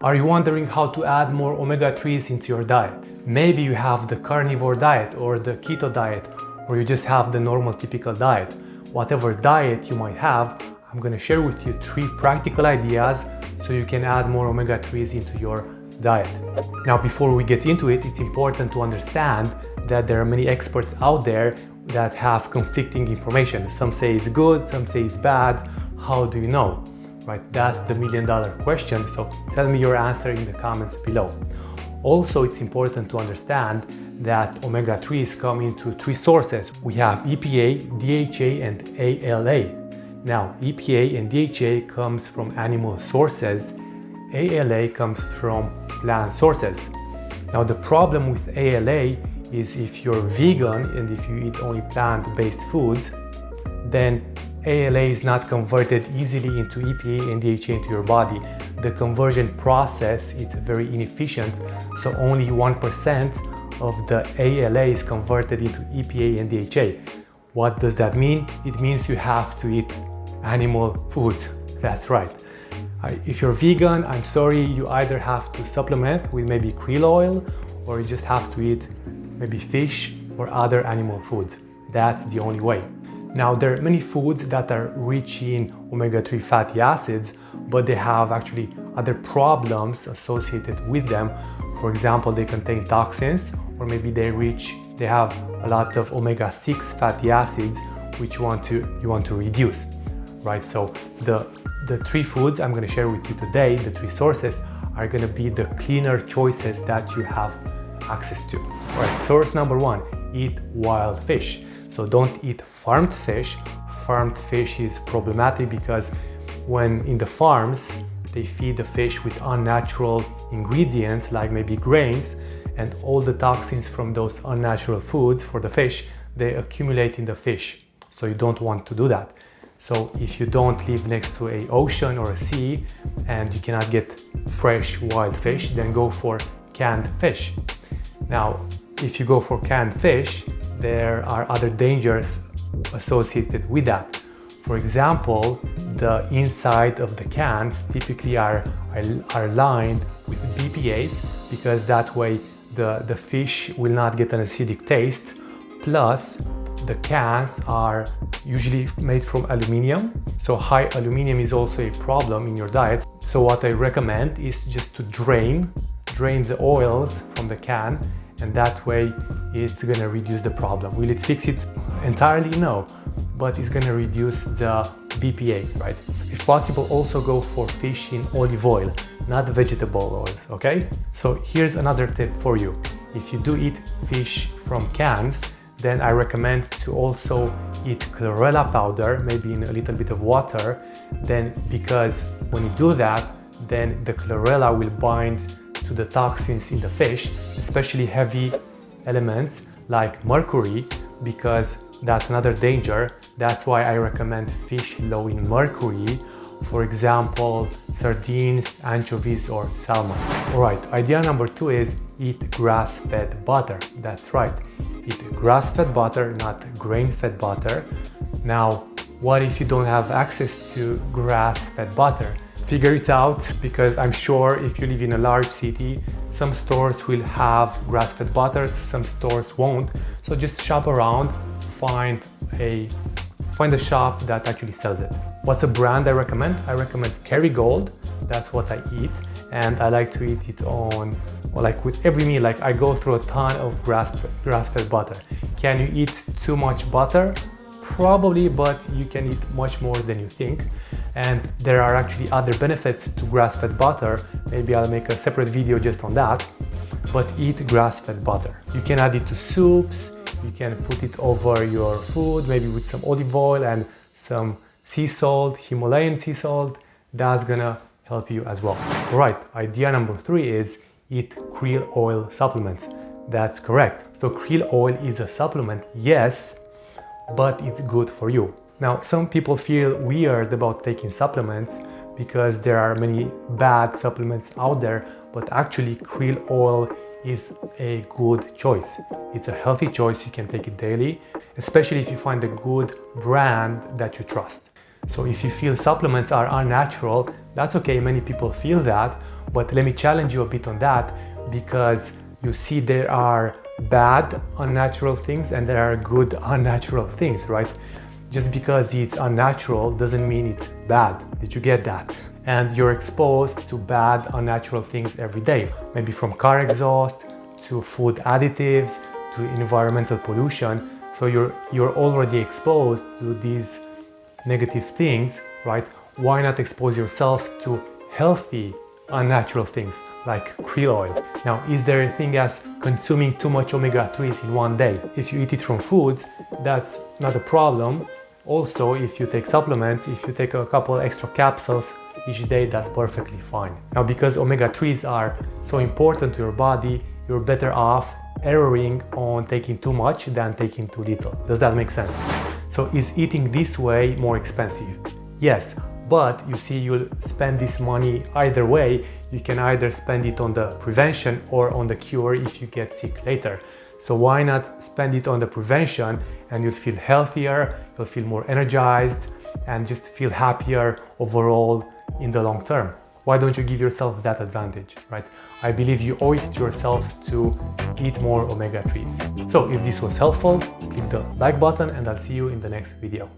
Are you wondering how to add more omega-3s into your diet? Maybe you have the carnivore diet or the keto diet, or you just have the normal typical diet. Whatever diet you might have, I'm going to share with you 3 practical ideas so you can add more omega-3s into your diet. Now, before we get into it, it's important to understand that there are many experts out there that have conflicting information. Some say it's good, some say it's bad. How do you know? Right? That's the million-dollar question. So tell me your answer in the comments below. Also, it's important to understand that omega-3s come into 3 sources. We have EPA, DHA, and ALA. Now, EPA and DHA comes from animal sources. ALA comes from plant sources. Now, the problem with ALA is if you're vegan and if you eat only plant-based foods, then ALA is not converted easily into EPA and DHA into your body. The conversion process is very inefficient, so only 1% of the ALA is converted into EPA and DHA. What does that mean? It means you have to eat animal foods. That's right. If you're vegan, I'm sorry, you either have to supplement with maybe krill oil, or you just have to eat maybe fish or other animal foods. That's the only way. Now, there are many foods that are rich in omega-3 fatty acids, but they have actually other problems associated with them. For example, they contain toxins, or maybe they have a lot of omega-6 fatty acids, which you want to reduce, right? So the 3 foods I'm going to share with you today, the 3 sources, are going to be the cleaner choices that you have access to. All right, source number 1, eat wild fish. So don't eat farmed fish. Farmed fish is problematic because when in the farms, they feed the fish with unnatural ingredients like maybe grains, and all the toxins from those unnatural foods for the fish, they accumulate in the fish. So you don't want to do that. So if you don't live next to an ocean or a sea and you cannot get fresh wild fish, then go for canned fish. Now, if you go for canned fish, there are other dangers associated with that. For example, the inside of the cans typically are lined with BPAs, because that way the fish will not get an acidic taste. Plus, the cans are usually made from aluminum, so high aluminum is also a problem in your diet. So what I recommend is just to drain the oils from the can, and that way it's going to reduce the problem. Will it fix it entirely? No, but it's going to reduce the BPAs, right? If possible, also go for fish in olive oil, not vegetable oils, okay? So here's another tip for you. If you do eat fish from cans, then I recommend to also eat chlorella powder, maybe in a little bit of water, then because when you do that, then the chlorella will bind to the toxins in the fish, especially heavy elements like mercury, because that's another danger. That's why I recommend fish low in mercury, for example, sardines, anchovies, or salmon. All right, idea number 2 is eat grass-fed butter. That's right, eat grass-fed butter, not grain-fed butter. Now, what if you don't have access to grass-fed butter? Figure it out, because I'm sure if you live in a large city, some stores will have grass-fed butters, some stores won't. So just shop around, find a shop that actually sells it. What's a brand I recommend? I recommend KRILL. That's what I eat, and I like to eat it like with every meal. Like I go through a ton of grass-fed butter. Can you eat too much butter? Probably, but you can eat much more than you think. And there are actually other benefits to grass-fed butter. Maybe I'll make a separate video just on that. But eat grass-fed butter. You can add it to soups. You can put it over your food, maybe with some olive oil and some sea salt, Himalayan sea salt. That's gonna help you as well. All right, idea number 3 is eat krill oil supplements. That's correct. So krill oil is a supplement, yes, but it's good for you. Now, some people feel weird about taking supplements because there are many bad supplements out there, but actually krill oil is a good choice. It's a healthy choice. You can take it daily, especially if you find a good brand that you trust. So if you feel supplements are unnatural, that's okay, many people feel that, But let me challenge you a bit on that, because you see there are bad unnatural things and there are good unnatural things, right? Just because it's unnatural doesn't mean it's bad. Did you get that? And you're exposed to bad unnatural things every day, maybe from car exhaust to food additives to environmental pollution. So you're already exposed to these negative things, right? Why not expose yourself to healthy unnatural things like krill oil? Now, is there a thing as consuming too much omega-3s in one day? If you eat it from foods, that's not a problem. Also, if you take supplements, if you take a couple extra capsules each day, that's perfectly fine. Now, because omega-3s are so important to your body, you're better off erring on taking too much than taking too little. Does that make sense? So is eating this way more expensive? Yes, but you see, you'll spend this money either way. You can either spend it on the prevention or on the cure if you get sick later. So why not spend it on the prevention, and you'll feel healthier, you'll feel more energized, and just feel happier overall in the long term. Why don't you give yourself that advantage, right? I believe you owe it to yourself to eat more omega-3s. So if this was helpful, click the like button and I'll see you in the next video.